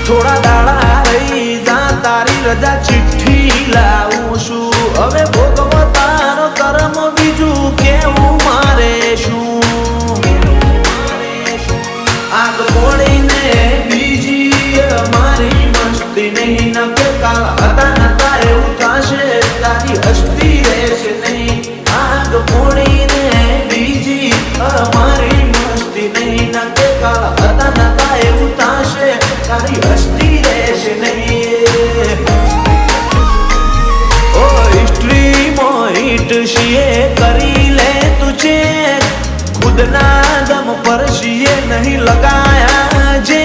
થોડા દાડા રહી જા તારી રજા ચિઠ્ઠી લાવું છું હવે ભોગવો તારો કર્મ બીજું કેવું મારે શું આગ મોડીને બીજી મારી મસ્તી નહીં ન કે કાલ હતા નતા એવું થશે તારી હસ્તી રહેશે નહીં આગ મોડીને બીજી મારી મસ્તી નહીં ન કે કાલ હતા નતા એવું થશે તારી હસ્તી રહેશે નહીં ઓ હિસ્ટ્રી મોહિટ શીએ કરી લે તુझे खुद ना दम पर शीए नहीं लगाया जे